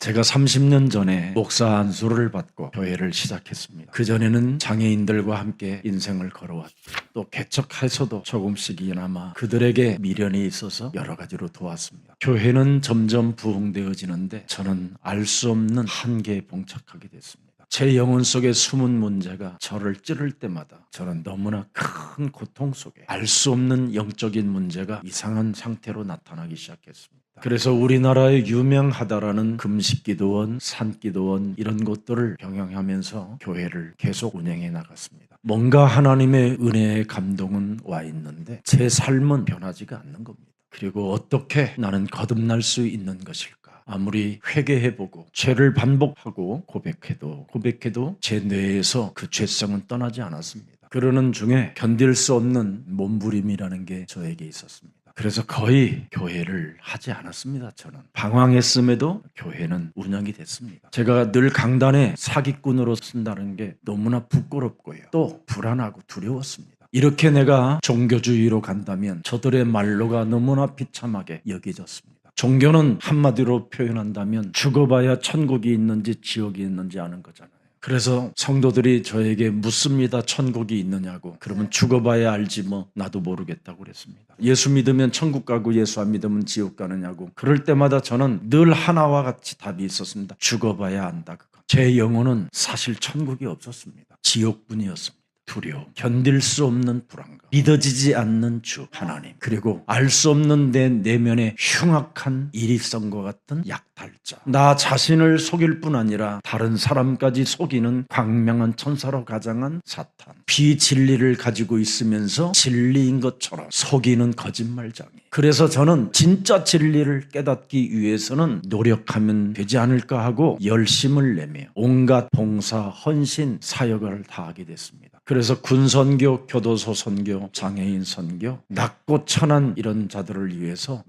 제가 30년 전에 목사 안수를 받고 교회를 시작했습니다. 그전에는 장애인들과 함께 인생을 걸어왔고 또 개척해서도 조금씩이나마 그들에게 미련이 있어서 여러 가지로 도왔습니다. 교회는 점점 부흥되어지는데 저는 알 수 없는 한계에 봉착하게 됐습니다. 제 영혼 속에 숨은 문제가 저를 찌를 때마다 저는 너무나 큰 고통 속에 알 수 없는 영적인 문제가 이상한 상태로 나타나기 시작했습니다. 그래서 우리나라에 유명하다라는 금식기도원, 산기도원 이런 곳들을 병행하면서 교회를 계속 운영해 나갔습니다. 뭔가 하나님의 은혜의 감동은 와 있는데 제 삶은 변하지가 않는 겁니다. 그리고 어떻게 나는 거듭날 수 있는 것일까? 아무리 회개해보고 죄를 반복하고 고백해도 제 뇌에서 그 죄성은 떠나지 않았습니다. 그러는 중에 견딜 수 없는 몸부림이라는 게 저에게 있었습니다. 그래서 거의 교회를 하지 않았습니다. 저는 방황했음에도 교회는 운영이 됐습니다. 제가 늘 강단에 사기꾼으로 쓴다는 게 너무나 부끄럽고요, 또 불안하고 두려웠습니다. 이렇게 내가 종교주의로 간다면 저들의 말로가 너무나 비참하게 여겨졌습니다. 종교는 한마디로 표현한다면 죽어봐야 천국이 있는지 지옥이 있는지 아는 거잖아요. 그래서 성도들이 저에게 묻습니다. 천국이 있느냐고. 그러면 죽어봐야 알지 뭐 나도 모르겠다고 그랬습니다. 예수 믿으면 천국 가고 예수 안 믿으면 지옥 가느냐고. 그럴 때마다 저는 늘 하나와 같이 답이 있었습니다. 죽어봐야 안다. 그거. 제 영혼은 사실 천국이 없었습니다. 지옥뿐이었습니다. 두려움, 견딜 수 없는 불안감, 믿어지지 않는 주 하나님, 그리고 알 수 없는 내 내면의 흉악한 이리성과 같은 약탈자, 나 자신을 속일 뿐 아니라 다른 사람까지 속이는 광명한 천사로 가장한 사탄, 비진리를 가지고 있으면서 진리인 것처럼 속이는 거짓말장애. 그래서 저는 진짜 진리를 깨닫기 위해서는 노력하면 되지 않을까 하고 열심을 내며 온갖 봉사, 헌신, 사역을 다하게 됐습니다. 그래서 군선교, 교도소 선교, 장애인 선교, 낮고 천한 이런 자들을 위해서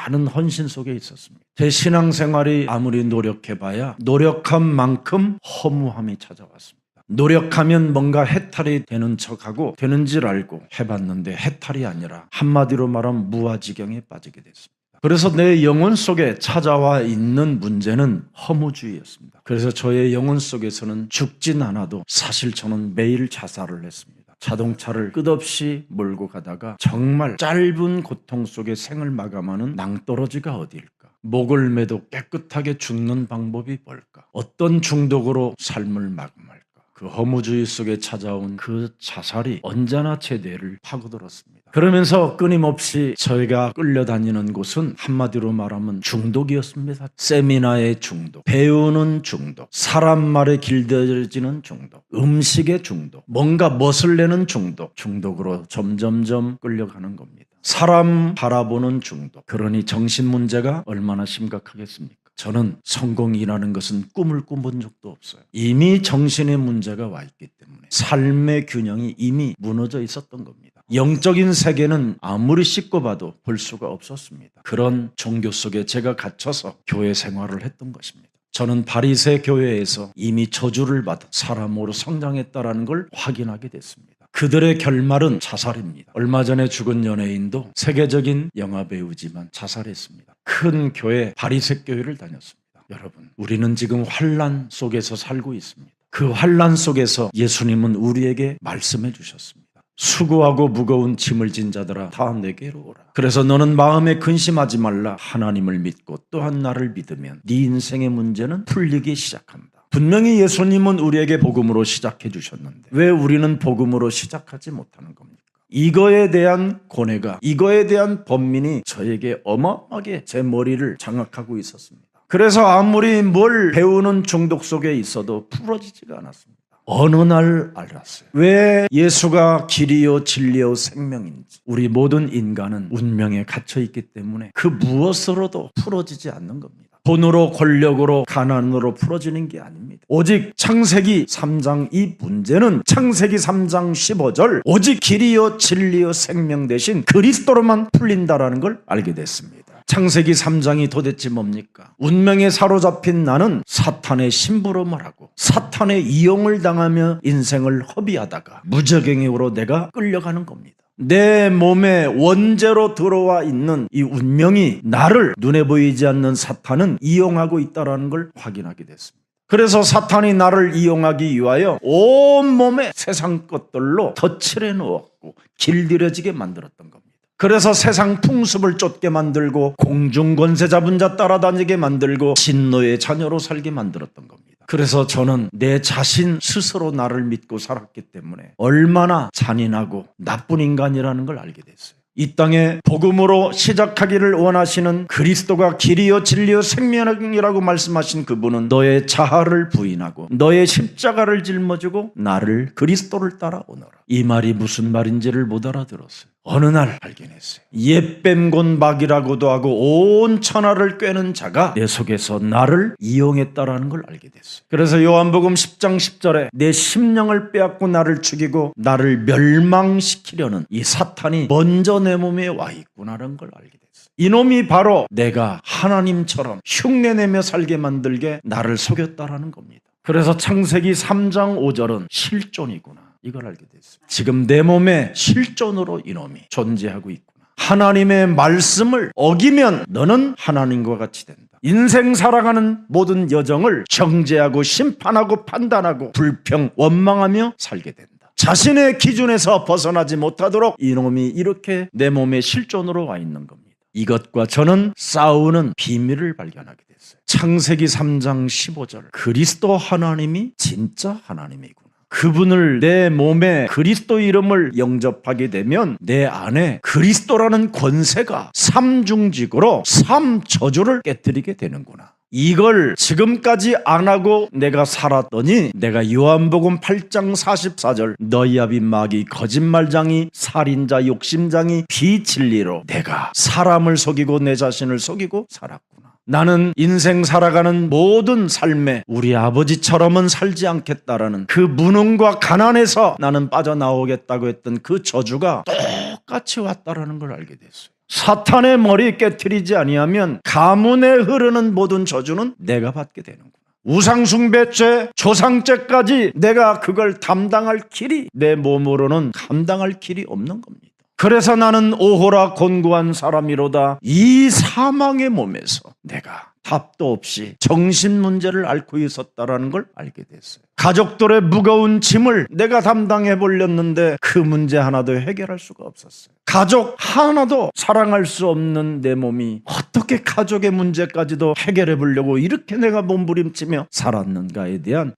많은 헌신 속에 있었습니다. 제 신앙생활이 아무리 노력해봐야 노력한 만큼 허무함이 찾아왔습니다. 노력하면 뭔가 해탈이 되는 척하고 되는 줄 알고 해봤는데 해탈이 아니라 한마디로 말하면 무아지경에 빠지게 됐습니다. 그래서 내 영혼 속에 찾아와 있는 문제는 허무주의였습니다. 그래서 저의 영혼 속에서는 죽진 않아도 사실 저는 매일 자살을 했습니다. 자동차를 끝없이 몰고 가다가 정말 짧은 고통 속에 생을 마감하는 낭떠러지가 어디일까? 목을 매도 깨끗하게 죽는 방법이 뭘까? 어떤 중독으로 삶을 마감할까? 그 허무주의 속에 찾아온 그 자살이 언제나 제 뇌를 파고들었습니다. 그러면서 끊임없이 저희가 끌려다니는 곳은 한마디로 말하면 중독이었습니다. 세미나의 중독, 배우는 중독, 사람 말에 길들여지는 중독, 음식의 중독, 뭔가 멋을 내는 중독, 중독으로 점점점 끌려가는 겁니다. 사람 바라보는 중독. 그러니 정신 문제가 얼마나 심각하겠습니까? 저는 성공이라는 것은 꿈을 꿔본 적도 없어요. 이미 정신의 문제가 와 있기 때문에 삶의 균형이 이미 무너져 있었던 겁니다. 영적인 세계는 아무리 씻고 봐도 볼 수가 없었습니다. 그런 종교 속에 제가 갇혀서 교회 생활을 했던 것입니다. 저는 바리새 교회에서 이미 저주를 받은 사람으로 성장했다는 걸 확인하게 됐습니다. 그들의 결말은 자살입니다. 얼마 전에 죽은 연예인도 세계적인 영화배우지만 자살했습니다. 큰 교회 바리새 교회를 다녔습니다. 여러분, 우리는 지금 환난 속에서 살고 있습니다. 그 환난 속에서 예수님은 우리에게 말씀해 주셨습니다. 수고하고 무거운 짐을 진 자들아 다 내게로 오라. 그래서 너는 마음에 근심하지 말라. 하나님을 믿고 또한 나를 믿으면 네 인생의 문제는 풀리기 시작한다. 분명히 예수님은 우리에게 복음으로 시작해 주셨는데 왜 우리는 복음으로 시작하지 못하는 겁니까? 이거에 대한 고뇌가, 이거에 대한 번민이 저에게 어마어마하게 제 머리를 장악하고 있었습니다. 그래서 아무리 뭘 배우는 중독 속에 있어도 풀어지지가 않았습니다. 어느 날 알았어요. 왜 예수가 길이요 진리요 생명인지. 우리 모든 인간은 운명에 갇혀 있기 때문에 그 무엇으로도 풀어지지 않는 겁니다. 돈으로, 권력으로, 가난으로 풀어지는 게 아닙니다. 오직 창세기 3장 이 문제는 창세기 3장 15절 오직 길이요 진리요 생명 대신 그리스도로만 풀린다라는 걸 알게 됐습니다. 창세기 3장이 도대체 뭡니까? 운명에 사로잡힌 나는 사탄의 신부로 말하고 사탄의 이용을 당하며 인생을 허비하다가 무저갱이로 내가 끌려가는 겁니다. 내 몸에 원죄로 들어와 있는 이 운명이 나를 눈에 보이지 않는 사탄은 이용하고 있다는 걸 확인하게 됐습니다. 그래서 사탄이 나를 이용하기 위하여 온몸에 세상 것들로 덧칠해 놓았고 길들여지게 만들었던 겁니다. 그래서 세상 풍습을 쫓게 만들고 공중 권세 잡은 자 따라다니게 만들고 진노의 자녀로 살게 만들었던 겁니다. 그래서 저는 내 자신 스스로 나를 믿고 살았기 때문에 얼마나 잔인하고 나쁜 인간이라는 걸 알게 됐어요. 이 땅에 복음으로 시작하기를 원하시는 그리스도가 길이요 진리요 생명이라고 말씀하신 그분은 너의 자아를 부인하고 너의 십자가를 짊어지고 나를 그리스도를 따라 오너라. 이 말이 무슨 말인지를 못 알아들었어요. 어느 날 발견했어요. 옛뱀곤박이라고도 하고 온 천하를 꿰는 자가 내 속에서 나를 이용했다라는 걸 알게 됐어요. 그래서 요한복음 10장 10절에 내 심령을 빼앗고 나를 죽이고 나를 멸망시키려는 이 사탄이 먼저 내 몸에 와 있구나라는 걸 알게 됐어요. 이놈이 바로 내가 하나님처럼 흉내내며 살게 만들게 나를 속였다라는 겁니다. 그래서 창세기 3장 5절은 실존이구나, 이걸 알게 됐어요. 지금 내 몸에 실존으로 이놈이 존재하고 있구나. 하나님의 말씀을 어기면 너는 하나님과 같이 된다. 인생 살아가는 모든 여정을 정죄하고 심판하고 판단하고 불평 원망하며 살게 된다. 자신의 기준에서 벗어나지 못하도록 이놈이 이렇게 내 몸에 실존으로 와 있는 겁니다. 이것과 저는 싸우는 비밀을 발견하게 됐어요. 창세기 3장 15절, 그리스도 하나님이 진짜 하나님이구나. 그분을 내 몸에 그리스도 이름을 영접하게 되면 내 안에 그리스도라는 권세가 삼중직으로 삼저주를 깨뜨리게 되는구나. 이걸 지금까지 안 하고 내가 살았더니 내가 요한복음 8장 44절 너희 아비 마귀 거짓말장이 살인자 욕심장이 비진리로 내가 사람을 속이고 내 자신을 속이고 살았구나. 나는 인생 살아가는 모든 삶에 우리 아버지처럼은 살지 않겠다라는 그 무능과 가난에서 나는 빠져나오겠다고 했던 그 저주가 똑같이 왔다라는 걸 알게 됐어요. 사탄의 머리 깨트리지 아니하면 가문에 흐르는 모든 저주는 내가 받게 되는구나. 우상숭배죄, 조상죄까지 내가 그걸 담당할 길이 내 몸으로는 감당할 길이 없는 겁니다. 그래서 나는 오호라 곤고한 사람이로다. 이 사망의 몸에서 내가 답도 없이 정신 문제를 앓고 있었다라는 걸 알게 됐어요. 가족들의 무거운 짐을 내가 담당해 보렸는데 그 문제 하나도 해결할 수가 없었어요. 가족 하나도 사랑할 수 없는 내 몸이 어떻게 가족의 문제까지도 해결해 보려고 이렇게 내가 몸부림치며 살았는가에 대한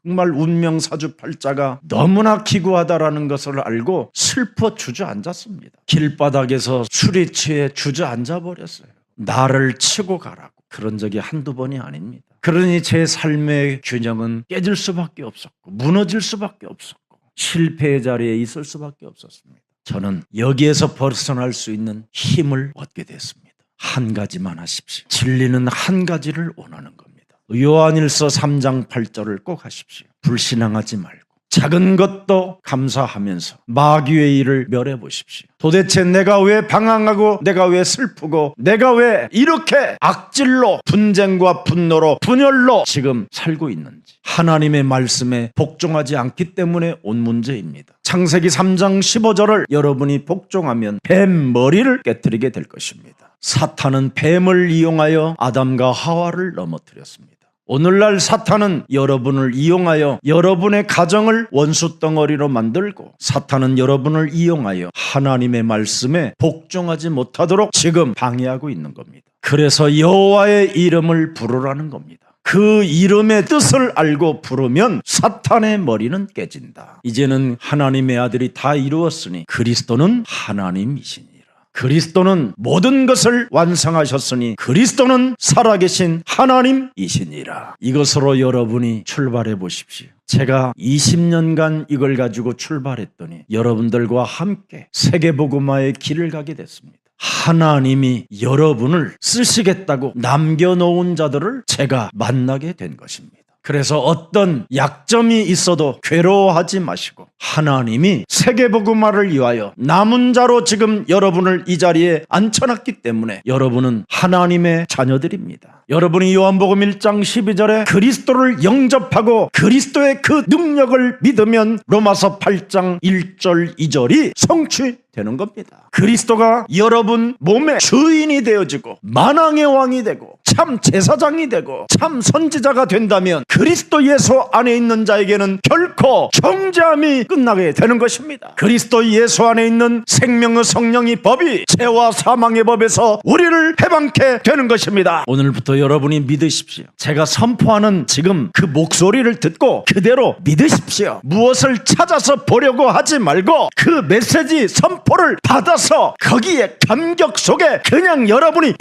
정말 운명사주팔자가 너무나 기구하다라는 것을 알고 슬퍼 주저앉았습니다. 길바닥에서 술이 취해 주저앉아 버렸어요. 나를 치고 가라고. 그런 적이 한두 번이 아닙니다. 그러니 제 삶의 균형은 깨질 수밖에 없었고 무너질 수밖에 없었고 실패의 자리에 있을 수밖에 없었습니다. 저는 여기에서 벗어날 수 있는 힘을 얻게 됐습니다. 한 가지만 하십시오. 진리는 한 가지를 원하는 겁니다. 요한일서 3장 8절을 꼭 하십시오. 불신앙하지 말고 작은 것도 감사하면서 마귀의 일을 멸해 보십시오. 도대체 내가 왜 방황하고 내가 왜 슬프고 내가 왜 이렇게 악질로 분쟁과 분노로 분열로 지금 살고 있는지 하나님의 말씀에 복종하지 않기 때문에 온 문제입니다. 창세기 3장 15절을 여러분이 복종하면 뱀 머리를 깨뜨리게 될 것입니다. 사탄은 뱀을 이용하여 아담과 하와를 넘어뜨렸습니다. 오늘날 사탄은 여러분을 이용하여 여러분의 가정을 원수덩어리로 만들고 사탄은 여러분을 이용하여 하나님의 말씀에 복종하지 못하도록 지금 방해하고 있는 겁니다. 그래서 여호와의 이름을 부르라는 겁니다. 그 이름의 뜻을 알고 부르면 사탄의 머리는 깨진다. 이제는 하나님의 아들이 다 이루었으니 그리스도는 하나님이시니 그리스도는 모든 것을 완성하셨으니 그리스도는 살아계신 하나님이시니라. 이것으로 여러분이 출발해 보십시오. 제가 20년간 이걸 가지고 출발했더니 여러분들과 함께 세계복음화의 길을 가게 됐습니다. 하나님이 여러분을 쓰시겠다고 남겨놓은 자들을 제가 만나게 된 것입니다. 그래서 어떤 약점이 있어도 괴로워하지 마시고 하나님이 세계복음화를 위하여 남은 자로 지금 여러분을 이 자리에 앉혀놨기 때문에 여러분은 하나님의 자녀들입니다. 여러분이 요한복음 1장 12절에 그리스도를 영접하고 그리스도의 그 능력을 믿으면 로마서 8장 1절 2절이 성취되는 겁니다. 그리스도가 여러분 몸의 주인이 되어지고 만왕의 왕이 되고 참 제사장이 되고 참 선지자가 된다면 그리스도 예수 안에 있는 자에게는 결코 정죄함이 끝나게 되는 것입니다. 그리스도 예수 안에 있는 생명의 성령의 법이 죄와 사망의 법에서 우리를 해방케 되는 것입니다. 오늘부터 여러분이 믿으십시오. 제가 선포하는 지금 그 목소리를 듣고 그대로 믿으십시오. 무엇을 찾아서 보려고 하지 말고 그 메시지 선포를 받아서 거기에 감격 속에 그냥 여러분이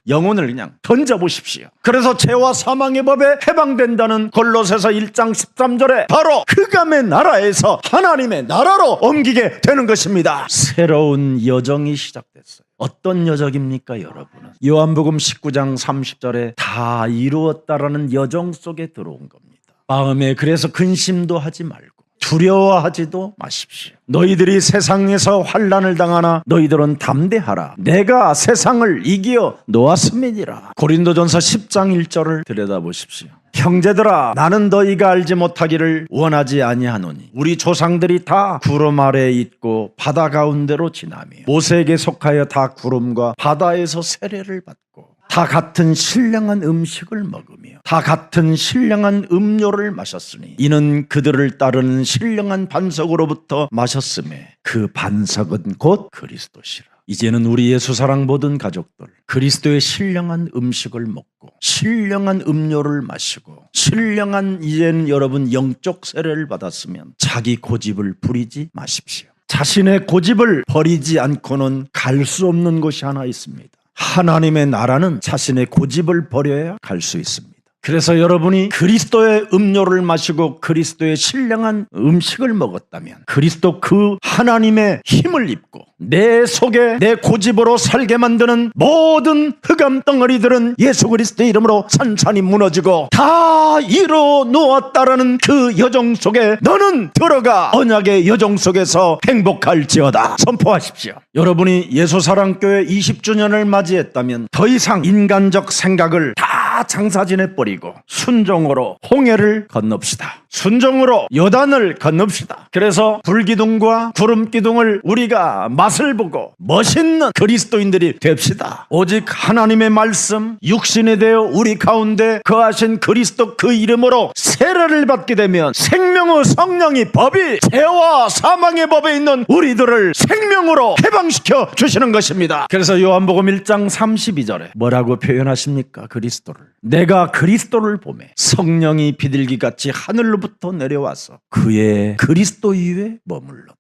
영혼을 그냥 던져보십시오. 그래서 죄와 사망의 법에 해방된다는 골로새서 1장 13절에 바로 흑암의 나라에서 하나님의 나라로 옮기게 되는 것입니다. 새로운 여정이 시작됐어요. 어떤 여정입니까, 여러분은? 요한복음 19장 30절에 다 이루었다라는 여정 속에 들어온 겁니다. 마음에 그래서 근심도 하지 말고 두려워하지도 마십시오. 너희들이 세상에서 환난을 당하나 너희들은 담대하라. 내가 세상을 이기어 놓았음이니라. 고린도전서 10장 1절을 들여다보십시오. 형제들아, 나는 너희가 알지 못하기를 원하지 아니하노니 우리 조상들이 다 구름 아래에 있고 바다 가운데로 지나며 모세에게 속하여 다 구름과 바다에서 세례를 받고 다 같은 신령한 음식을 먹으며 다 같은 신령한 음료를 마셨으니 이는 그들을 따르는 신령한 반석으로부터 마셨음에 그 반석은 곧 그리스도시라. 이제는 우리 예수사랑 모든 가족들 그리스도의 신령한 음식을 먹고 신령한 음료를 마시고 신령한 이제는 여러분 영적 세례를 받았으면 자기 고집을 부리지 마십시오. 자신의 고집을 버리지 않고는 갈 수 없는 곳이 하나 있습니다. 하나님의 나라는 자신의 고집을 버려야 갈 수 있습니다. 그래서 여러분이 그리스도의 음료를 마시고 그리스도의 신령한 음식을 먹었다면 그리스도 그 하나님의 힘을 입고 내 속에 내 고집으로 살게 만드는 모든 흑암 덩어리들은 예수 그리스도의 이름으로 산산이 무너지고 다 이루어 놓았다라는 그 여정 속에 너는 들어가 언약의 여정 속에서 행복할지어다. 선포하십시오. 여러분이 예수사랑교회 20주년을 맞이했다면 더 이상 인간적 생각을 다 장사진해 버리고 순종으로 홍해를 건넙시다. 순종으로 요단을 건넙시다. 그래서 불기둥과 구름기둥을 우리가 맛을 보고 멋있는 그리스도인들이 됩시다. 오직 하나님의 말씀 육신이 되어 우리 가운데 거하신 그리스도 그 이름으로 세례를 받게 되면 생명의 성령이 법이 죄와 사망의 법에 있는 우리들을 생명으로 해방시켜 주시는 것입니다. 그래서 요한복음 1장 32절에 뭐라고 표현하십니까? 그리스도를 내가 그리스도를 보매 성령이 비둘기같이 하늘로부터 내려와서 그의 그리스도 위에 머물렀더라.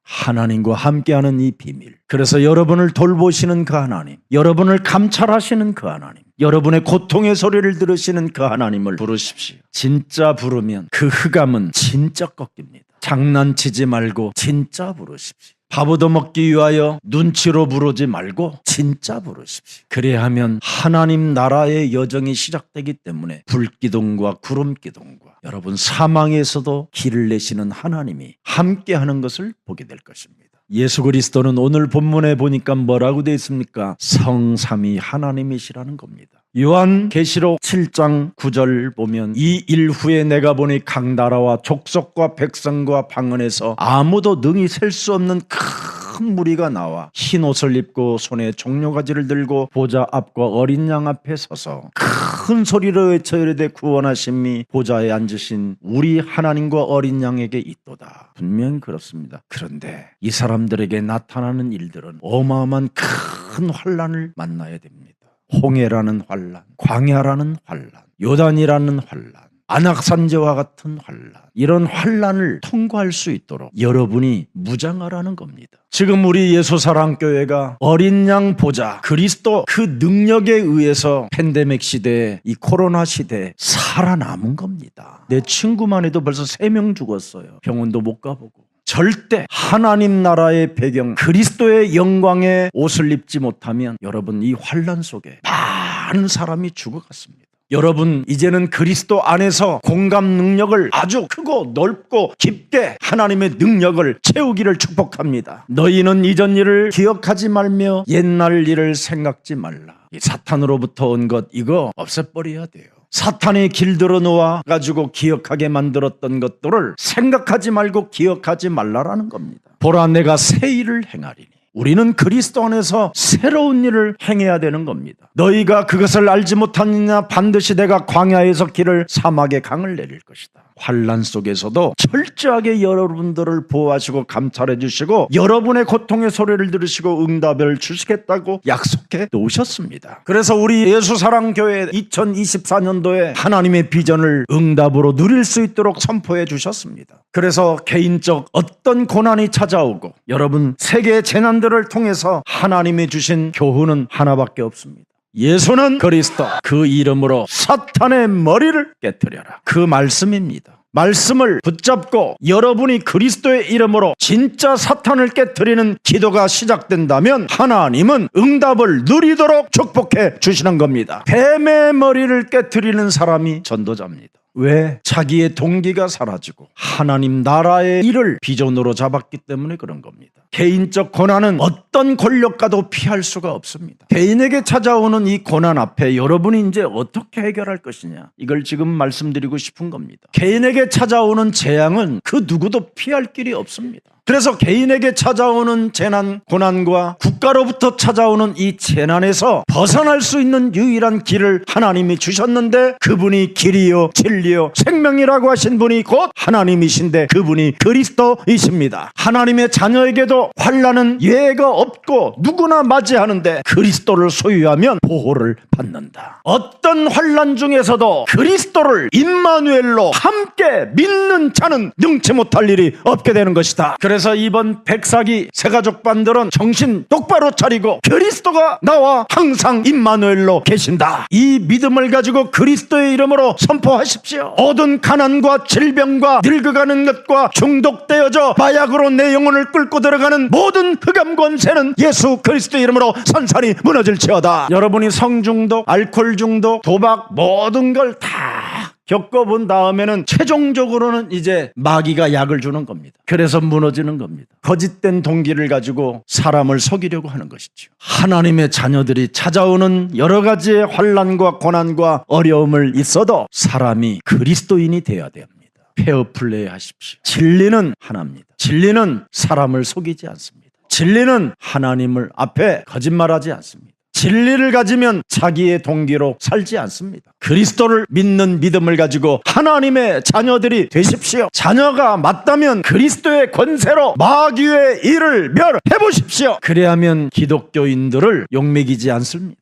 하나님과 함께하는 이 비밀. 그래서 여러분을 돌보시는 그 하나님, 여러분을 감찰하시는 그 하나님, 여러분의 고통의 소리를 들으시는 그 하나님을 부르십시오. 진짜 부르면 그 흑암은 진짜 꺾입니다. 장난치지 말고 진짜 부르십시오. 밥 얻어먹기 위하여 눈치로 부르지 말고 진짜 부르십시오. 그래야 하면 하나님 나라의 여정이 시작되기 때문에 불기둥과 구름기둥과 여러분 사망에서도 길을 내시는 하나님이 함께하는 것을 보게 될 것입니다. 예수 그리스도는 오늘 본문에 보니까 뭐라고 되어 있습니까? 성삼위 하나님이시라는 겁니다. 요한계시록 7장 9절 보면 이 일 후에 내가 보니 각 나라와 족속과 백성과 방언에서 아무도 능히 셀 수 없는 큰 무리가 나와 흰 옷을 입고 손에 종려가지를 들고 보좌 앞과 어린 양 앞에 서서 큰 소리로 외쳐 이르되 구원하심이 보좌에 앉으신 우리 하나님과 어린 양에게 있도다. 분명히 그렇습니다. 그런데 이 사람들에게 나타나는 일들은 어마어마한 큰 환난을 만나야 됩니다. 홍해라는 환난, 광야라는 환난, 요단이라는 환난, 안악산제와 같은 환난, 이런 환난을 통과할 수 있도록 여러분이 무장하라는 겁니다. 지금 우리 예수사랑교회가 어린 양 보좌 그리스도 그 능력에 의해서 팬데믹 시대에 이 코로나 시대에 살아남은 겁니다. 내 친구만 해도 벌써 3명 죽었어요. 병원도 못 가보고. 절대 하나님 나라의 배경 그리스도의 영광의 옷을 입지 못하면 여러분 이 환난 속에 많은 사람이 죽어갔습니다. 여러분, 이제는 그리스도 안에서 공감 능력을 아주 크고 넓고 깊게 하나님의 능력을 채우기를 축복합니다. 너희는 이전 일을 기억하지 말며 옛날 일을 생각지 말라. 이 사탄으로부터 온 것 이거 없애버려야 돼요. 사탄이 길들어 놓아 가지고 기억하게 만들었던 것들을 생각하지 말고 기억하지 말라라는 겁니다. 보라, 내가 새 일을 행하리니. 우리는 그리스도 안에서 새로운 일을 행해야 되는 겁니다. 너희가 그것을 알지 못하느냐? 반드시 내가 광야에서 길을 사막에 강을 내릴 것이다. 환난 속에서도 철저하게 여러분들을 보호하시고 감찰해 주시고 여러분의 고통의 소리를 들으시고 응답을 주시겠다고 약속해 놓으셨습니다. 그래서 우리 예수사랑교회 2024년도에 하나님의 비전을 응답으로 누릴 수 있도록 선포해 주셨습니다. 그래서 개인적 어떤 고난이 찾아오고 여러분 세계의 재난들을 통해서 하나님이 주신 교훈은 하나밖에 없습니다. 예수는 그리스도, 그 이름으로 사탄의 머리를 깨트려라. 그 말씀입니다. 말씀을 붙잡고 여러분이 그리스도의 이름으로 진짜 사탄을 깨트리는 기도가 시작된다면 하나님은 응답을 누리도록 축복해 주시는 겁니다. 뱀의 머리를 깨트리는 사람이 전도자입니다. 왜? 자기의 동기가 사라지고 하나님 나라의 일을 비전으로 잡았기 때문에 그런 겁니다. 개인적 고난은 어떤 권력과도 피할 수가 없습니다. 개인에게 찾아오는 이 고난 앞에 여러분이 이제 어떻게 해결할 것이냐, 이걸 지금 말씀드리고 싶은 겁니다. 개인에게 찾아오는 재앙은 그 누구도 피할 길이 없습니다. 그래서 개인에게 찾아오는 재난, 고난과 국가로부터 찾아오는 이 재난에서 벗어날 수 있는 유일한 길을 하나님이 주셨는데 그분이 길이요 진리요 생명이라고 하신 분이 곧 하나님이신데 그분이 그리스도이십니다. 하나님의 자녀에게도 환난은 예외가 없고 누구나 맞이하는데 그리스도를 소유하면 보호를 받는다. 어떤 환난 중에서도 그리스도를 임마누엘로 함께 믿는 자는 능치 못할 일이 없게 되는 것이다. 그래서 이번 백사기 새가족반들은 정신 똑바로 차리고 그리스도가 나와 항상 임마누엘로 계신다. 이 믿음을 가지고 그리스도의 이름으로 선포하십시오. 모든 가난과 질병과 늙어가는 것과 중독되어져 마약으로 내 영혼을 끌고 들어가는 모든 흑암 권세는 예수 그리스도의 이름으로 산산이 무너질지어다. 여러분이 성중독, 알코올 중독, 도박 모든 걸 다 겪어본 다음에는 최종적으로는 이제 마귀가 약을 주는 겁니다. 그래서 무너지는 겁니다. 거짓된 동기를 가지고 사람을 속이려고 하는 것이죠. 하나님의 자녀들이 찾아오는 여러 가지의 환난과 고난과 어려움을 있어도 사람이 그리스도인이 되어야 됩니다. 페어플레이 하십시오. 진리는 하나입니다. 진리는 사람을 속이지 않습니다. 진리는 하나님을 앞에 거짓말하지 않습니다. 진리를 가지면 자기의 동기로 살지 않습니다. 그리스도를 믿는 믿음을 가지고 하나님의 자녀들이 되십시오. 자녀가 맞다면 그리스도의 권세로 마귀의 일을 멸해 보십시오. 그래야면 기독교인들을 욕먹이지 않습니다.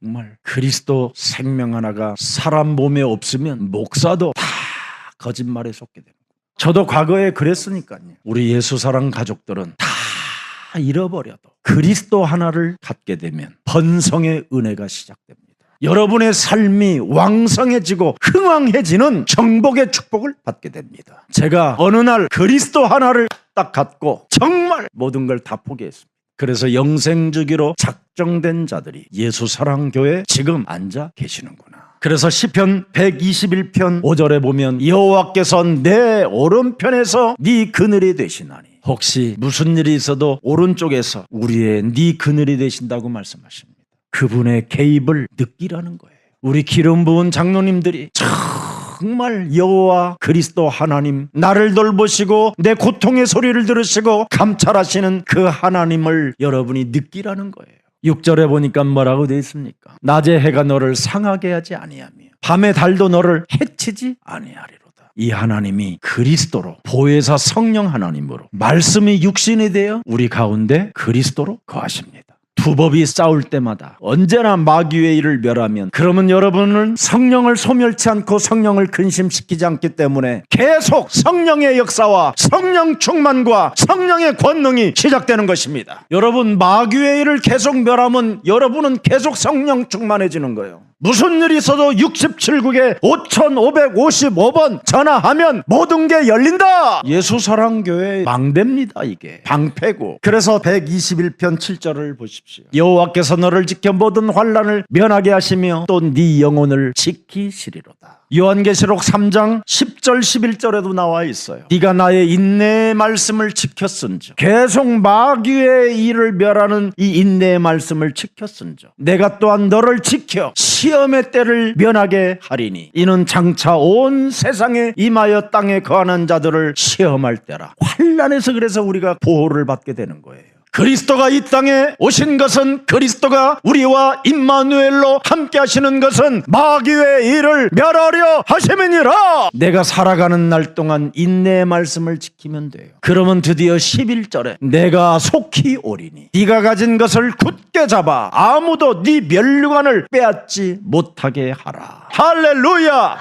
정말 그리스도 생명 하나가 사람 몸에 없으면 목사도 다 거짓말에 속게 됩니다. 저도 과거에 그랬으니까요. 우리 예수사랑 가족들은 다 잃어버려도 그리스도 하나를 갖게 되면 번성의 은혜가 시작됩니다. 여러분의 삶이 왕성해지고 흥왕해지는 정복의 축복을 받게 됩니다. 제가 어느 날 그리스도 하나를 딱 갖고 정말 모든 걸 다 포기했습니다. 그래서 영생주기로 작정된 자들이 예수사랑교회에 지금 앉아 계시는구나. 그래서 시편 121편 5절에 보면 여호와께서 내 오른편에서 네 그늘이 되시나니 혹시 무슨 일이 있어도 오른쪽에서 우리의 네 그늘이 되신다고 말씀하십니다. 그분의 개입을 느끼라는 거예요. 우리 기름 부은 장로님들이 정말 여호와 그리스도 하나님, 나를 돌보시고 내 고통의 소리를 들으시고 감찰하시는 그 하나님을 여러분이 느끼라는 거예요. 6절에 보니까 뭐라고 되어 있습니까? 낮에 해가 너를 상하게 하지 아니하며 밤에 달도 너를 해치지 아니하리로다. 이 하나님이 그리스도로, 보혜사 성령 하나님으로 말씀이 육신이 되어 우리 가운데 그리스도로 거하십니다. 두 법이 싸울 때마다 언제나 마귀의 일을 멸하면 그러면 여러분은 성령을 소멸치 않고 성령을 근심시키지 않기 때문에 계속 성령의 역사와 성령 충만과 성령의 권능이 시작되는 것입니다. 여러분 마귀의 일을 계속 멸하면 여러분은 계속 성령 충만해지는 거예요. 무슨 일이 있어도 67국에 5555번 전화하면 모든 게 열린다. 예수사랑교회 망대입니다. 이게 방패고. 그래서 121편 7절을 보십시오. 여호와께서 너를 지켜 모든 환난을 면하게 하시며 또 네 영혼을 지키시리로다. 요한계시록 3장 10절 11절에도 나와 있어요. 네가 나의 인내의 말씀을 지켰은즉, 계속 마귀의 일을 멸하는 이 인내의 말씀을 지켰은즉 내가 또한 너를 지켜 시험의 때를 면하게 하리니 이는 장차 온 세상에 임하여 땅에 거하는 자들을 시험할 때라. 환난에서 그래서 우리가 보호를 받게 되는 거예요. 그리스도가 이 땅에 오신 것은, 그리스도가 우리와 임마누엘로 함께 하시는 것은 마귀의 일을 멸하려 하심이니라. 내가 살아가는 날 동안 인내의 말씀을 지키면 돼요. 그러면 드디어 11절에 내가 속히 오리니 네가 가진 것을 굳게 잡아 아무도 네 면류관을 빼앗지 못하게 하라. 할렐루야.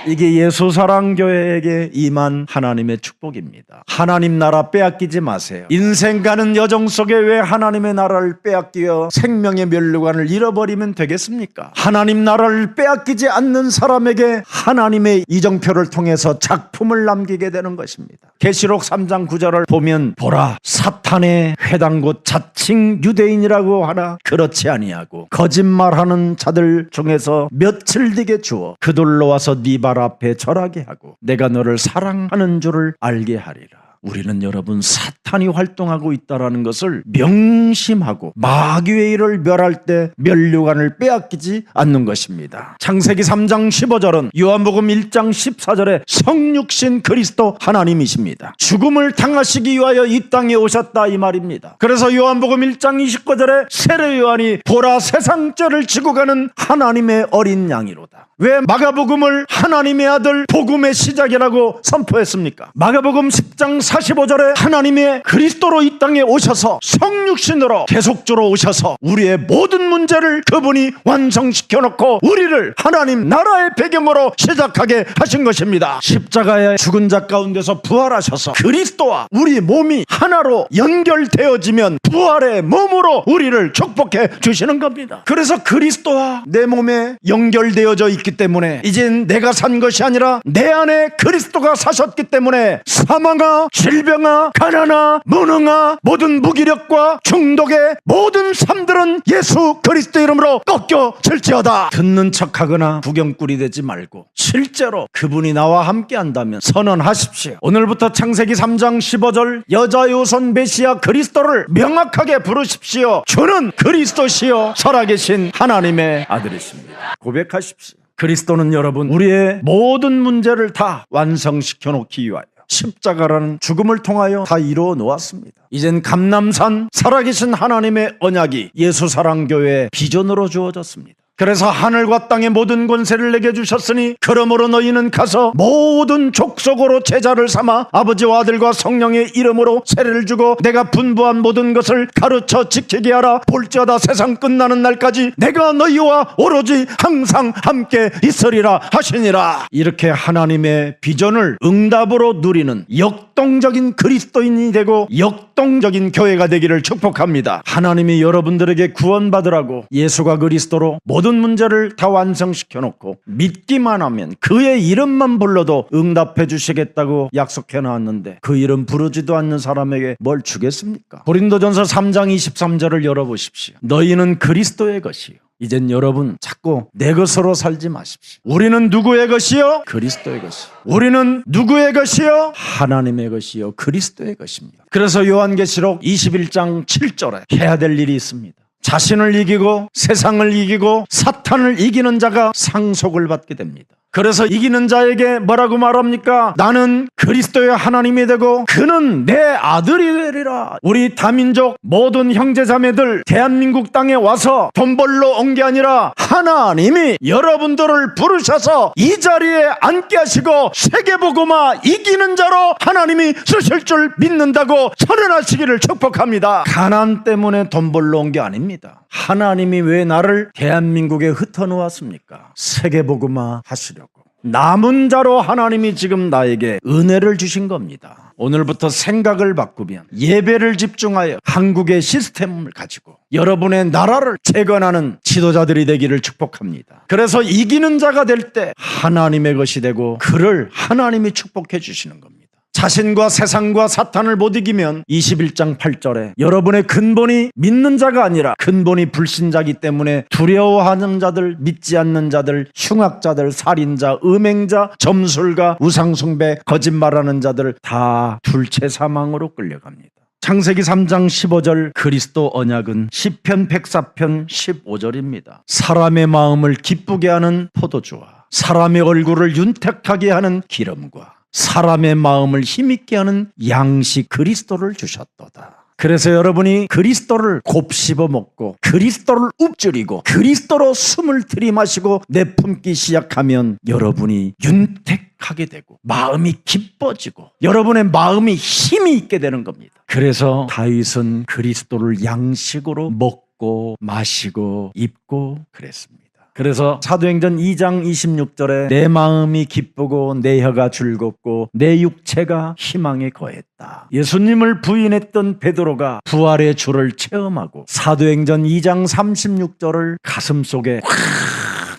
이게 예수사랑교회에게 임한 하나님의 축복입니다. 하나님 나라 빼앗기지 마세요. 인생 가는 여정 속에 왜 하나님의 나라를 빼앗기어 생명의 면류관을 잃어버리면 되겠습니까? 하나님 나라를 빼앗기지 않는 사람에게 하나님의 이정표를 통해서 작품을 남기게 되는 것입니다. 계시록 3장 9절을 보면 보라, 사탄의 회당 곧 자칭 유대인이라고 하나 그렇지 아니하고 거짓말하는 자들 중에서 며칠 뒤게 주어 그들로 와서 네 발 앞에 절하게 하고 내가 너를 사랑하는 줄을 알게 하리라. 우리는 여러분 사탄이 활동하고 있다는 것을 명심하고 마귀의 일을 멸할 때 면류관을 빼앗기지 않는 것입니다. 창세기 3장 15절은 요한복음 1장 14절에 성육신 그리스도 하나님이십니다. 죽음을 당하시기 위하여 이 땅에 오셨다 이 말입니다. 그래서 요한복음 1장 29절에 세례 요한이 보라 세상 죄를 지고 가는 하나님의 어린 양이로다. 왜 마가복음을 하나님의 아들 복음의 시작이라고 선포했습니까? 마가복음 10장 45절에 하나님의 그리스도로 이 땅에 오셔서 성육신으로 계속적으로 오셔서 우리의 모든 문제를 그분이 완성시켜 놓고 우리를 하나님 나라의 배경으로 시작하게 하신 것입니다. 십자가의 죽은 자 가운데서 부활하셔서 그리스도와 우리 몸이 하나로 연결되어지면 부활의 몸으로 우리를 축복해 주시는 겁니다. 그래서 그리스도와 내 몸에 연결되어져 있기 때문에 이젠 내가 산 것이 아니라 내 안에 그리스도가 사셨기 때문에 사망아, 질병아, 가난아, 무능아, 모든 무기력과 중독의 모든 삶들은 예수 그리스도 이름으로 꺾여질지어다. 듣는 척하거나 구경꾼이 되지 말고 실제로 그분이 나와 함께 한다면 선언하십시오. 오늘부터 창세기 3장 15절 여자 요손 메시아 그리스도를 명확하게 부르십시오. 주는 그리스도시요 살아계신 하나님의 아들이십니다. 고백하십시오. 그리스도는 여러분 우리의 모든 문제를 다 완성시켜 놓기 위하여 십자가라는 죽음을 통하여 다 이루어 놓았습니다. 이젠 감람산 살아계신 하나님의 언약이 예수사랑교회의 비전으로 주어졌습니다. 그래서 하늘과 땅의 모든 권세를 내게 주셨으니 그러므로 너희는 가서 모든 족속으로 제자를 삼아 아버지와 아들과 성령의 이름으로 세례를 주고 내가 분부한 모든 것을 가르쳐 지키게 하라. 볼지어다 세상 끝나는 날까지 내가 너희와 오로지 항상 함께 있으리라 하시니라. 이렇게 하나님의 비전을 응답으로 누리는 역동적인 그리스도인이 되고 역동적인 교회가 되기를 축복합니다. 하나님이 여러분들에게 구원받으라고 예수가 그리스도로 모든 문제를 다 완성시켜 놓고 믿기만 하면 그의 이름만 불러도 응답해 주시겠다고 약속해 놨는데 그 이름 부르지도 않는 사람에게 뭘 주겠습니까? 고린도전서 3장 23절을 열어보십시오. 너희는 그리스도의 것이요. 이젠 여러분 자꾸 내 것으로 살지 마십시오. 우리는 누구의 것이요? 그리스도의 것이요. 우리는 누구의 것이요? 하나님의 것이요 그리스도의 것입니다. 그래서 요한계시록 21장 7절에 해야 될 일이 있습니다. 자신을 이기고 세상을 이기고 사탄을 이기는 자가 상속을 받게 됩니다. 그래서 이기는 자에게 뭐라고 말합니까? 나는 그리스도의 하나님이 되고 그는 내 아들이 되리라. 우리 다민족 모든 형제자매들 대한민국 땅에 와서 돈 벌러 온 게 아니라 하나님이 여러분들을 부르셔서 이 자리에 앉게 하시고 세계복음화 이기는 자로 하나님이 쓰실 줄 믿는다고 선언하시기를 축복합니다. 가난 때문에 돈 벌러 온 게 아닙니다. 하나님이 왜 나를 대한민국에 흩어놓았습니까? 세계복음화 하시려고. 남은 자로 하나님이 지금 나에게 은혜를 주신 겁니다. 오늘부터 생각을 바꾸면 예배를 집중하여 한국의 시스템을 가지고 여러분의 나라를 재건하는 지도자들이 되기를 축복합니다. 그래서 이기는 자가 될 때 하나님의 것이 되고 그를 하나님이 축복해 주시는 겁니다. 자신과 세상과 사탄을 못 이기면 21장 8절에 여러분의 근본이 믿는 자가 아니라 근본이 불신자기 때문에 두려워하는 자들, 믿지 않는 자들, 흉악자들, 살인자, 음행자, 점술가, 우상숭배, 거짓말하는 자들 다 둘째 사망으로 끌려갑니다. 창세기 3장 15절 그리스도 언약은 시편 104편 15절입니다. 사람의 마음을 기쁘게 하는 포도주와 사람의 얼굴을 윤택하게 하는 기름과 사람의 마음을 힘있게 하는 양식 그리스도를 주셨도다. 그래서 여러분이 그리스도를 곱씹어 먹고 그리스도를 읊조리고 그리스도로 숨을 들이마시고 내뿜기 시작하면 여러분이 윤택하게 되고 마음이 기뻐지고 여러분의 마음이 힘이 있게 되는 겁니다. 그래서 다윗은 그리스도를 양식으로 먹고 마시고 입고 그랬습니다. 그래서 사도행전 2장 26절에 내 마음이 기쁘고 내 혀가 즐겁고 내 육체가 희망에 거했다. 예수님을 부인했던 베드로가 부활의 주를 체험하고 사도행전 2장 36절을 가슴속에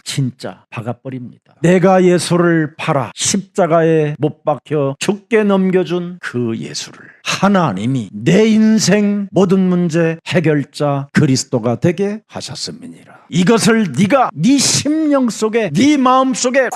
진짜 박아버립니다. 내가 예수를 팔아 십자가에 못 박혀 죽게 넘겨준 그 예수를 하나님이 내 인생 모든 문제 해결자 그리스도가 되게 하셨음이니라. 이것을 네가 네 심령 속에 네 마음 속에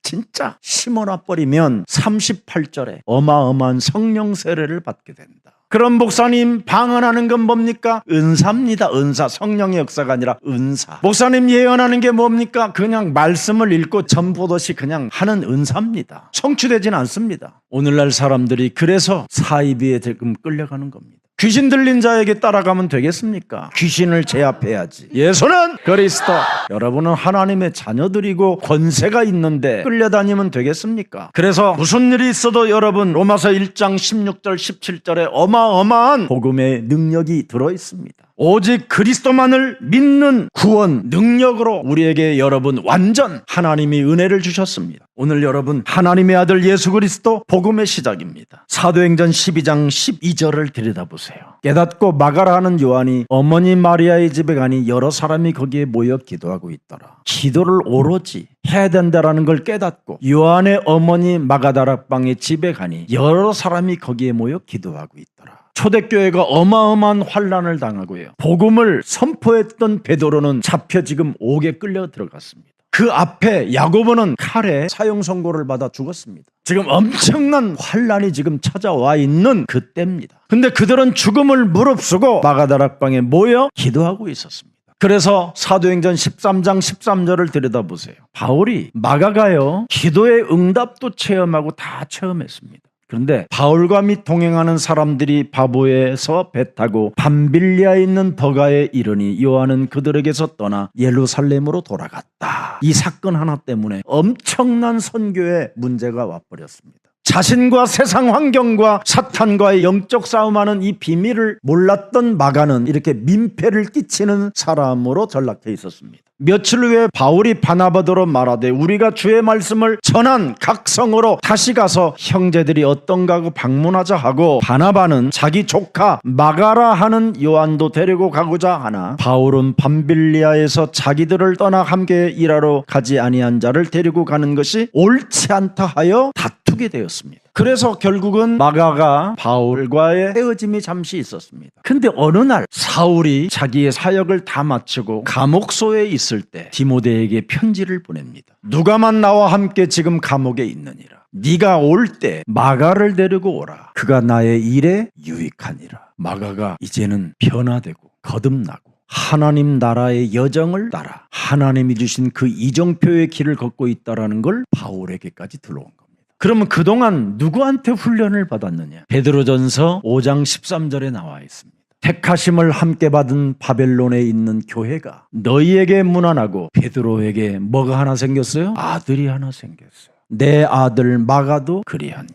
진짜 심어놔 버리면 38절에 어마어마한 성령 세례를 받게 된다. 그럼 목사님 방언하는 건 뭡니까? 은사입니다. 은사. 성령의 역사가 아니라 은사. 목사님 예언하는 게 뭡니까? 그냥 말씀을 읽고 전보듯이 그냥 하는 은사입니다. 성취되지는 않습니다. 오늘날 사람들이 그래서 사이비에 지금 끌려가는 겁니다. 귀신 들린 자에게 따라가면 되겠습니까? 귀신을 제압해야지. 예수는 그리스도. 여러분은 하나님의 자녀들이고 권세가 있는데 끌려다니면 되겠습니까? 그래서 무슨 일이 있어도 여러분 로마서 1장 16절 17절에 어마어마한 복음의 능력이 들어있습니다. 오직 그리스도만을 믿는 구원 능력으로 우리에게 여러분 완전 하나님이 은혜를 주셨습니다. 오늘 여러분 하나님의 아들 예수 그리스도 복음의 시작입니다. 사도행전 12장 12절을 들여다보세요. 깨닫고 마가라 하는 요한이 어머니 마리아의 집에 가니 여러 사람이 거기에 모여 기도하고 있더라. 기도를 오로지 해야 된다라는 걸 깨닫고 요한의 어머니 마가다락방의 집에 가니 여러 사람이 거기에 모여 기도하고 있더라. 초대교회가 어마어마한 환난을 당하고요. 복음을 선포했던 베드로는 잡혀 지금 옥에 끌려 들어갔습니다. 그 앞에 야고보는 칼에 사형 선고를 받아 죽었습니다. 지금 엄청난 환난이 지금 찾아와 있는 그때입니다. 근데 그들은 죽음을 무릅쓰고 마가다락방에 모여 기도하고 있었습니다. 그래서 사도행전 13장 13절을 들여다보세요. 바울이 마가가요 기도의 응답도 체험하고 다 체험했습니다. 그런데 바울과 및 동행하는 사람들이 바보에서 배 타고 밤빌리아에 있는 버가에 이르니 요한은 그들에게서 떠나 예루살렘으로 돌아갔다. 이 사건 하나 때문에 엄청난 선교에 문제가 와버렸습니다. 자신과 세상 환경과 사탄과의 영적 싸움하는 이 비밀을 몰랐던 마가는 이렇게 민폐를 끼치는 사람으로 전락해 있었습니다. 며칠 후에 바울이 바나바더로 말하되 우리가 주의 말씀을 전한 각 성으로 다시 가서 형제들이 어떤가 하고 방문하자 하고 바나바는 자기 조카 마가라 하는 요한도 데리고 가고자 하나 바울은 밤빌리아에서 자기들을 떠나 함께 일하러 가지 아니한 자를 데리고 가는 것이 옳지 않다 하여 다투게 되었습니다. 그래서 결국은 마가가 바울과의 헤어짐이 잠시 있었습니다. 근데 어느 날 사울이 자기의 사역을 다 마치고 감옥소에 있을 때 디모데에게 편지를 보냅니다. 누가만 나와 함께 지금 감옥에 있느니라. 네가 올 때 마가를 데리고 오라. 그가 나의 일에 유익하니라. 마가가 이제는 변화되고 거듭나고 하나님 나라의 여정을 따라 하나님이 주신 그 이정표의 길을 걷고 있다는 걸 바울에게까지 들어온 겁니다. 그러면 그동안 누구한테 훈련을 받았느냐? 베드로전서 5장 13절에 나와 있습니다. 택하심을 함께 받은 바벨론에 있는 교회가 너희에게 문안하고 베드로에게 뭐가 하나 생겼어요? 아들이 하나 생겼어요. 내 아들 마가도 그리하니.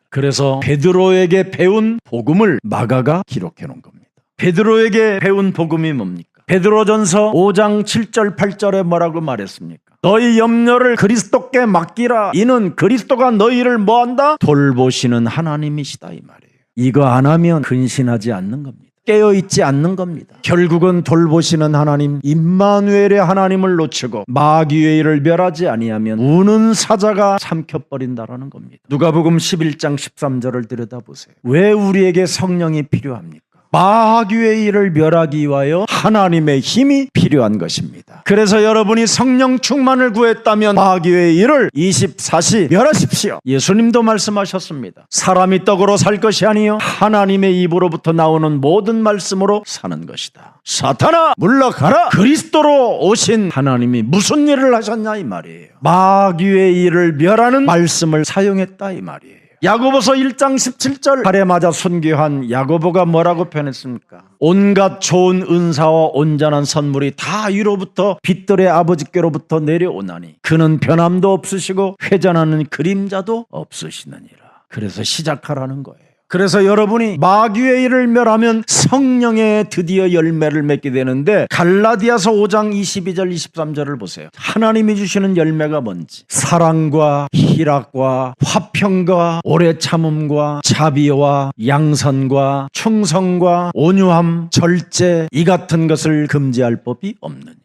그래서 베드로에게 배운 복음을 마가가 기록해 놓은 겁니다. 베드로에게 배운 복음이 뭡니까? 베드로전서 5장 7절 8절에 뭐라고 말했습니까? 너희 염려를 그리스도께 맡기라. 이는 그리스도가 너희를 뭐한다? 돌보시는 하나님이시다 이 말이에요. 이거 안 하면 근신하지 않는 겁니다. 깨어있지 않는 겁니다. 결국은 돌보시는 하나님 임마누엘의 하나님을 놓치고 마귀의 일을 멸하지 아니하면 우는 사자가 삼켜버린다라는 겁니다. 누가복음 11장 13절을 들여다보세요. 왜 우리에게 성령이 필요합니까? 마귀의 일을 멸하기 위하여 하나님의 힘이 필요한 것입니다. 그래서 여러분이 성령 충만을 구했다면 마귀의 일을 24시 멸하십시오. 예수님도 말씀하셨습니다. 사람이 떡으로 살 것이 아니요 하나님의 입으로부터 나오는 모든 말씀으로 사는 것이다. 사탄아 물러가라. 그리스도로 오신 하나님이 무슨 일을 하셨냐 이 말이에요. 마귀의 일을 멸하는 말씀을 사용했다 이 말이에요. 야고보서 1장 17절 칼에 맞아 순교한 야고보가 뭐라고 표현했습니까? 온갖 좋은 은사와 온전한 선물이 다 위로부터 빛들의 아버지께로부터 내려오나니 그는 변함도 없으시고 회전하는 그림자도 없으시느니라. 그래서 시작하라는 거예요. 그래서 여러분이 마귀의 일을 멸하면 성령의 드디어 열매를 맺게 되는데 갈라디아서 5장 22절 23절을 보세요. 하나님이 주시는 열매가 뭔지 사랑과 희락과 화평과 오래 참음과 자비와 양선과 충성과 온유함 절제 이 같은 것을 금지할 법이 없느니라.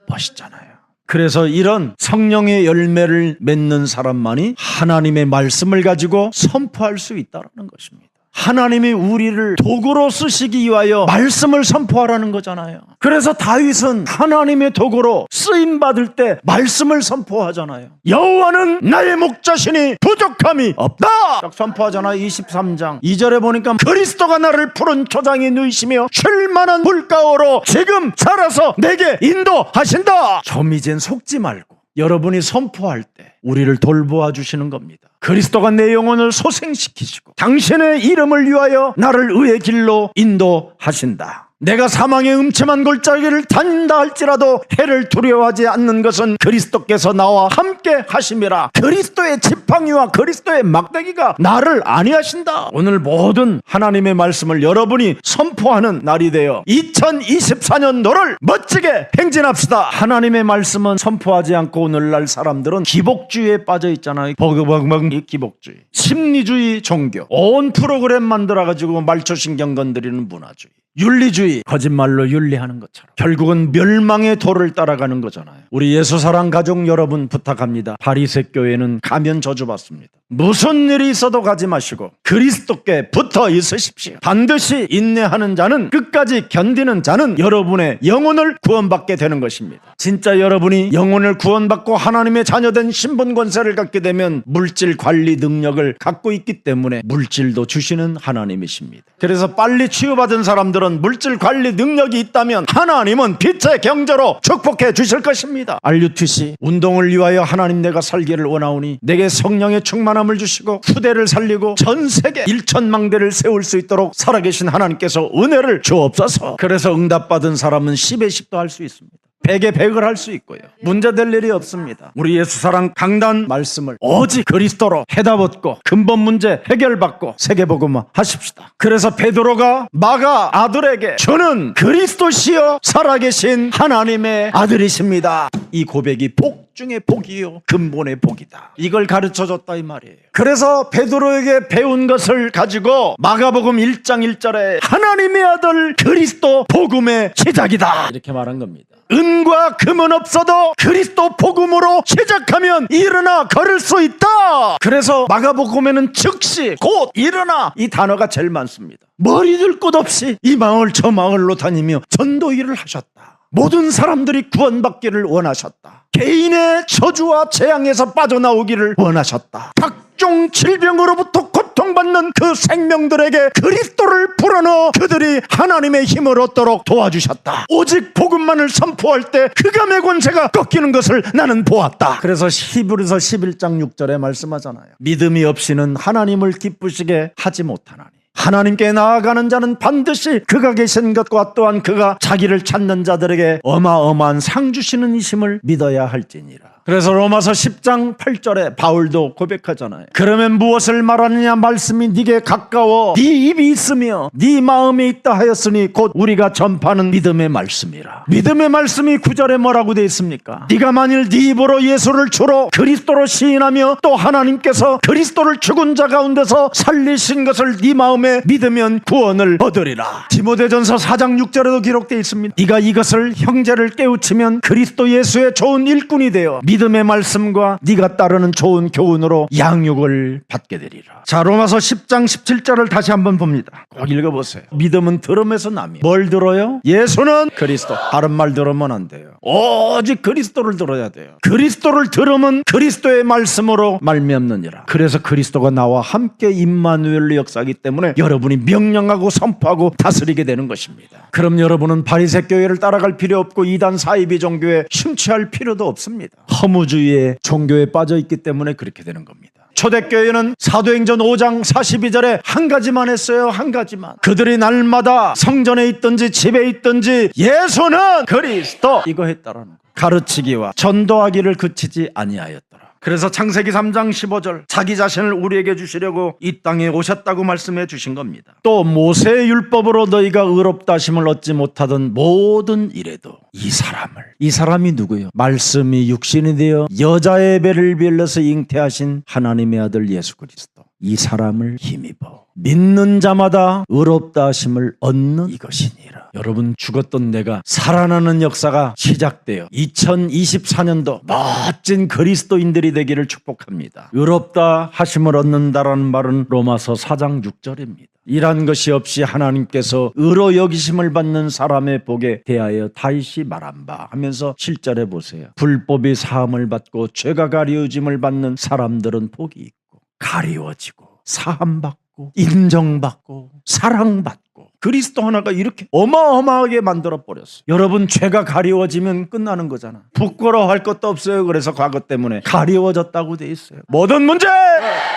멋있잖아요. 그래서 이런 성령의 열매를 맺는 사람만이 하나님의 말씀을 가지고 선포할 수 있다는 것입니다. 하나님이 우리를 도구로 쓰시기 위하여 말씀을 선포하라는 거잖아요. 그래서 다윗은 하나님의 도구로 쓰임받을 때 말씀을 선포하잖아요. 여호와는 나의 목자시니 부족함이 없다 딱 선포하잖아요. 23장 2절에 보니까 그리스도가 나를 푸른 초장에 누이시며 쉴만한 물가로 지금 살아서 내게 인도하신다. 좀 이젠 속지 말고 여러분이 선포할 때 우리를 돌보아 주시는 겁니다. 그리스도가 내 영혼을 소생시키시고 당신의 이름을 위하여 나를 의의 길로 인도하신다. 내가 사망의 음침한 골짜기를 다닌다 할지라도 해를 두려워하지 않는 것은 그리스도께서 나와 함께 하심이라. 그리스도의 지팡이와 그리스도의 막대기가 나를 안위하신다. 오늘 모든 하나님의 말씀을 여러분이 선포하는 날이 되어 2024년도를 멋지게 행진합시다. 하나님의 말씀은 선포하지 않고 오늘날 사람들은 기복주의에 빠져 있잖아요. 버그버그 기복주의, 심리주의 종교, 온 프로그램 만들어가지고 말초신경 건드리는 문화주의, 윤리주의, 거짓말로 윤리하는 것처럼 결국은 멸망의 도를 따라가는 거잖아요. 우리 예수사랑 가족 여러분 부탁합니다. 바리새 교회는 가면 저주받습니다. 무슨 일이 있어도 가지 마시고 그리스도께 붙어 있으십시오. 반드시 인내하는 자는, 끝까지 견디는 자는 여러분의 영혼을 구원받게 되는 것입니다. 진짜 여러분이 영혼을 구원받고 하나님의 자녀된 신분 권세를 갖게 되면 물질 관리 능력을 갖고 있기 때문에 물질도 주시는 하나님이십니다. 그래서 빨리 치유받은 사람들은 물질 관리 능력이 있다면 하나님은 빛의 경제로 축복해 주실 것입니다. RUTC 운동을 위하여 하나님 내가 살기를 원하오니 내게 성령의 충만함을 주시고 후대를 살리고 전 세계 1천망대를 세울 수 있도록 살아계신 하나님께서 은혜를 주옵소서. 그래서 응답받은 사람은 10에 10도 할 수 있습니다. 100에 100을 할 수 있고요. 문제될 일이 없습니다. 우리 예수사랑 강단 말씀을 오직 그리스도로 해답 얻고 근본 문제 해결받고 세계복음화 하십시다. 그래서 베드로가 마가 아들에게 주는 그리스도시여 살아계신 하나님의 아들이십니다. 이 고백이 복 중에 복이요 근본의 복이다. 이걸 가르쳐줬다 이 말이에요. 그래서 베드로에게 배운 것을 가지고 마가복음 1장 1절에 하나님의 아들 그리스도 복음의 시작이다 이렇게 말한 겁니다. 은과 금은 없어도 그리스도 복음으로 시작하면 일어나 걸을 수 있다. 그래서 마가복음에는 즉시 곧 일어나 이 단어가 제일 많습니다. 머리들 곳 없이 이 마을 저 마을로 다니며 전도 일을 하셨다. 모든 사람들이 구원받기를 원하셨다. 개인의 저주와 재앙에서 빠져나오기를 원하셨다. 각종 질병으로부터 고통받는 그 생명들에게 그리스도를 불어넣어 그들이 하나님의 힘을 얻도록 도와주셨다. 오직 복음만을 선포할 때 흑암의 권세가 꺾이는 것을 나는 보았다. 그래서 히브리서 11장 6절에 말씀하잖아요. 믿음이 없이는 하나님을 기쁘시게 하지 못하나니 하나님께 나아가는 자는 반드시 그가 계신 것과 또한 그가 자기를 찾는 자들에게 어마어마한 상 주시는 이심을 믿어야 할지니라. 그래서 로마서 10장 8절에 바울도 고백하잖아요. 그러면 무엇을 말하느냐? 말씀이 네게 가까워 네 입이 있으며 네 마음에 있다 하였으니 곧 우리가 전파하는 믿음의 말씀이라. 믿음의 말씀이 9절에 뭐라고 되어 있습니까? 네가 만일 네 입으로 예수를 주로 그리스도로 시인하며 또 하나님께서 그리스도를 죽은 자 가운데서 살리신 것을 네 마음에 믿으면 구원을 얻으리라. 디모데전서 4장 6절에도 기록되어 있습니다. 네가 이것을 형제를 깨우치면 그리스도 예수의 좋은 일꾼이 되어 믿음의 말씀과 네가 따르는 좋은 교훈으로 양육을 받게 되리라. 자, 로마서 10장 17절을 다시 한번 봅니다. 꼭 읽어보세요. 믿음은 들음에서 남이. 뭘 들어요? 예수는 그리스도. 다른 말 들으면 안 돼요. 오직 그리스도를 들어야 돼요. 그리스도를 들으면 그리스도의 말씀으로 말미암느니라. 그래서 그리스도가 나와 함께 임마누엘로 역사하기 때문에 여러분이 명령하고 선포하고 다스리게 되는 것입니다. 그럼 여러분은 바리새 교회를 따라갈 필요 없고 이단 사이비 종교에 심취할 필요도 없습니다. 허무주의의 종교에 빠져 있기 때문에 그렇게 되는 겁니다. 초대교회는 사도행전 5장 42절에 한 가지만 했어요. 한 가지만. 그들이 날마다 성전에 있든지 집에 있든지 예수는 그리스도 이거 했다라는 거. 가르치기와 전도하기를 그치지 아니하였더라. 그래서 창세기 3장 15절 자기 자신을 우리에게 주시려고 이 땅에 오셨다고 말씀해 주신 겁니다. 또 모세의 율법으로 너희가 의롭다 하심을 얻지 못하던 모든 일에도 이 사람이 누구예요? 말씀이 육신이 되어 여자의 배를 빌려서 잉태하신 하나님의 아들 예수 그리스도. 이 사람을 힘입어 믿는 자마다 의롭다 하심을 얻는 이것이니라. 여러분, 죽었던 내가 살아나는 역사가 시작되어 2024년도 멋진 그리스도인들이 되기를 축복합니다. 의롭다 하심을 얻는다라는 말은 로마서 4장 6절입니다. 이란 것이 없이 하나님께서 의로 여기심을 받는 사람의 복에 대하여 다시 말한 바 하면서 7절에 보세요. 불법이 사함을 받고 죄가 가리워짐을 받는 사람들은 복이 있고 가리워지고 사함받고 인정받고 사랑받고 그리스도 하나가 이렇게 어마어마하게 만들어버렸어요. 여러분, 죄가 가리워지면 끝나는 거잖아. 부끄러워할 것도 없어요. 그래서 과거 때문에 가리워졌다고 돼 있어요. 모든 문제!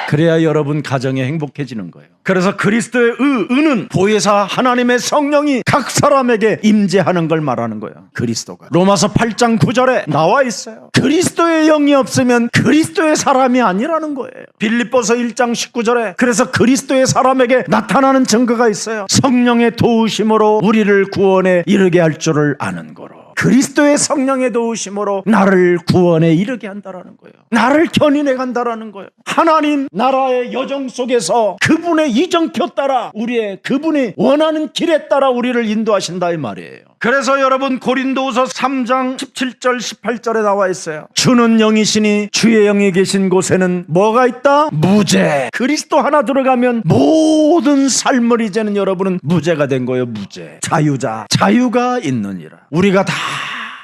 그래야 여러분 가정에 행복해지는 거예요. 그래서 그리스도의 의는 보혜사 하나님의 성령이 각 사람에게 임재하는 걸 말하는 거예요. 그리스도가 로마서 8장 9절에 나와 있어요. 그리스도의 영이 없으면 그리스도의 사람이 아니라는 거예요. 빌립보서 1장 19절에 그래서 그리스도의 사람에게 나타나는 증거가 있어요. 성령의 도우심으로 우리를 구원에 이르게 할 줄을 아는 거로. 그리스도의 성령의 도우심으로 나를 구원에 이르게 한다라는 거예요. 나를 견인해 간다라는 거예요. 하나님 나라의 여정 속에서 그분의 이정표 따라 그분이 원하는 길에 따라 우리를 인도하신다 이 말이에요. 그래서 여러분, 고린도후서 3장 17절 18절에 나와 있어요. 주는 영이시니 주의 영이 계신 곳에는 뭐가 있다? 무죄. 그리스도 하나 들어가면 모든 삶을 이제는 여러분은 무죄가 된 거예요. 무죄. 자유가 있느니라. 우리가 다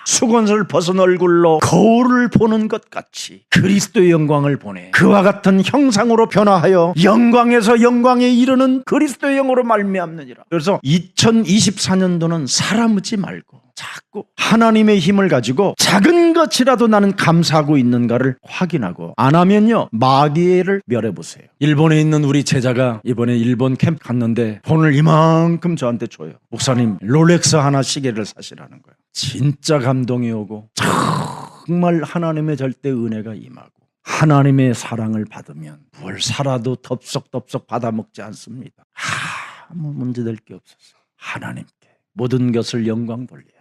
수건을 벗은 얼굴로 거울을 보는 것 같이 그리스도의 영광을 보내 그와 같은 형상으로 변화하여 영광에서 영광에 이르는 그리스도의 영으로 말미암느니라. 그래서 2024년도는 살아묻지 말고 자꾸 하나님의 힘을 가지고 작은 것이라도 나는 감사하고 있는가를 확인하고, 안 하면요 마귀를 멸해보세요. 일본에 있는 우리 제자가 이번에 일본 캠프 갔는데 돈을 이만큼 저한테 줘요. 목사님, 롤렉스 하나 시계를 사시라는 거예요. 진짜 감동이 오고 정말 하나님의 절대 은혜가 임하고 하나님의 사랑을 받으면 뭘 살아도 덥석덥석 받아먹지 않습니다. 아무 문제될 게 없었어요. 하나님께 모든 것을 영광 돌려야 된다.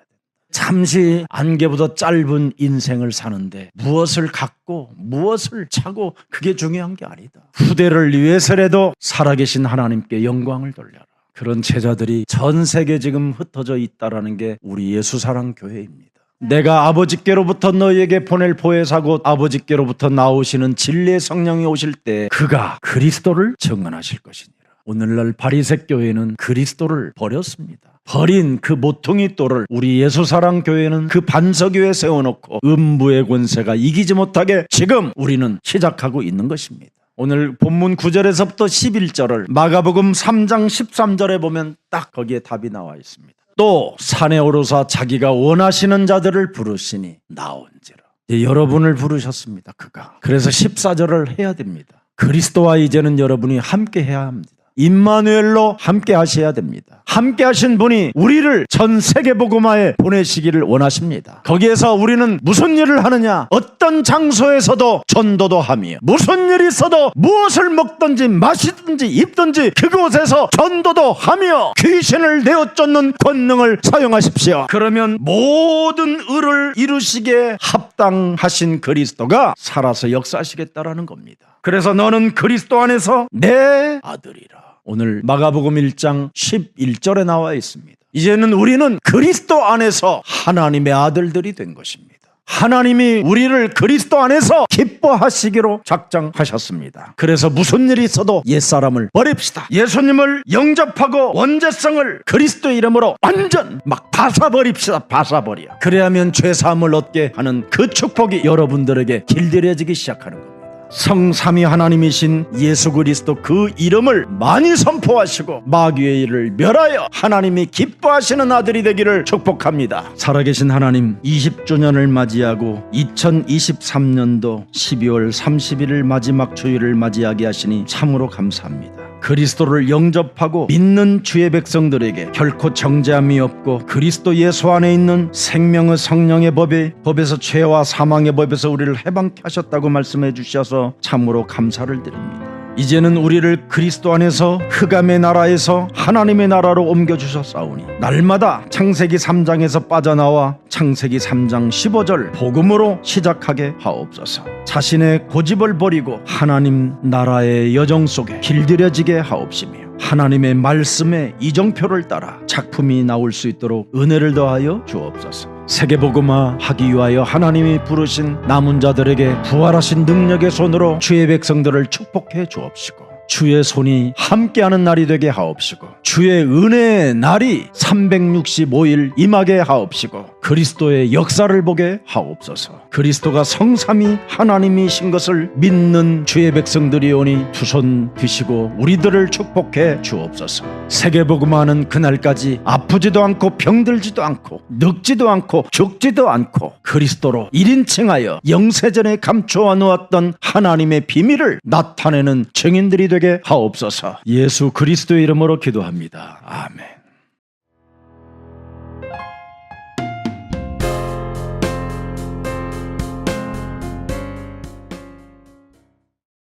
잠시 안개보다 짧은 인생을 사는데 무엇을 갖고 무엇을 차고 그게 중요한 게 아니다. 후대를 위해서라도 살아계신 하나님께 영광을 돌려라. 그런 제자들이 전 세계에 지금 흩어져 있다라는 게 우리 예수사랑 교회입니다. 내가 아버지께로부터 너희에게 보낼 보혜사고 아버지께로부터 나오시는 진리의 성령이 오실 때 그가 그리스도를 증언하실 것이니라. 오늘날 바리새 교회는 그리스도를 버렸습니다. 버린 그 모퉁이 돌을 우리 예수사랑 교회는 그 반석 위에 세워놓고 음부의 권세가 이기지 못하게 지금 우리는 시작하고 있는 것입니다. 오늘 본문 9절에서부터 11절을 마가복음 3장 13절에 보면 딱 거기에 답이 나와 있습니다. 또 산에 오르사 자기가 원하시는 자들을 부르시니 나온지라. 여러분을 부르셨습니다. 그가. 그래서 14절을 해야 됩니다. 그리스도와 이제는 여러분이 함께 해야 합니다. 임마누엘로 함께 하셔야 됩니다. 함께 하신 분이 우리를 전 세계 복음화에 보내시기를 원하십니다. 거기에서 우리는 무슨 일을 하느냐? 어떤 장소에서도 전도도 하며 무슨 일이 있어도 무엇을 먹든지 마시든지 입든지 그곳에서 전도도 하며 귀신을 내어 쫓는 권능을 사용하십시오. 그러면 모든 의를 이루시기에 합당하신 그리스도가 살아서 역사하시겠다라는 겁니다. 그래서 너는 그리스도 안에서 내 아들이라. 오늘 마가복음 1장 11절에 나와 있습니다. 이제는 우리는 그리스도 안에서 하나님의 아들들이 된 것입니다. 하나님이 우리를 그리스도 안에서 기뻐하시기로 작정하셨습니다. 그래서 무슨 일이 있어도 옛사람을 버립시다. 예수님을 영접하고 원죄성을 그리스도의 이름으로 완전 막 바사버립시다. 바사버려. 그래야면 죄사함을 얻게 하는 그 축복이 여러분들에게 길들여지기 시작하는 겁니다. 성삼위 하나님이신 예수 그리스도 그 이름을 많이 선포하시고 마귀의 일을 멸하여 하나님이 기뻐하시는 아들이 되기를 축복합니다. 살아계신 하나님, 20주년을 맞이하고 2023년도 12월 31일 마지막 주일을 맞이하게 하시니 참으로 감사합니다. 그리스도를 영접하고 믿는 주의 백성들에게 결코 정죄함이 없고 그리스도 예수 안에 있는 생명의 성령의 법에서 죄와 사망의 법에서 우리를 해방케 하셨다고 말씀해 주셔서 참으로 감사를 드립니다. 이제는 우리를 그리스도 안에서 흑암의 나라에서 하나님의 나라로 옮겨주셨사오니 날마다 창세기 3장에서 빠져나와 창세기 3장 15절 복음으로 시작하게 하옵소서. 자신의 고집을 버리고 하나님 나라의 여정 속에 길들여지게 하옵시며 하나님의 말씀의 이정표를 따라 작품이 나올 수 있도록 은혜를 더하여 주옵소서. 세계복음화 하기 위하여 하나님이 부르신 남은 자들에게 부활하신 능력의 손으로 주의 백성들을 축복해 주옵시고 주의 손이 함께하는 날이 되게 하옵시고 주의 은혜의 날이 365일 임하게 하옵시고 그리스도의 역사를 보게 하옵소서. 그리스도가 성삼위 하나님이신 것을 믿는 주의 백성들이 오니 두 손 드시고 우리들을 축복해 주옵소서. 세계복음화하는 그날까지 아프지도 않고 병들지도 않고 늙지도 않고 죽지도 않고 그리스도로 1인칭하여 영세전에 감추어 놓았던 하나님의 비밀을 나타내는 증인들이 되게 하옵소서. 예수 그리스도의 이름으로 기도합니다. 아멘.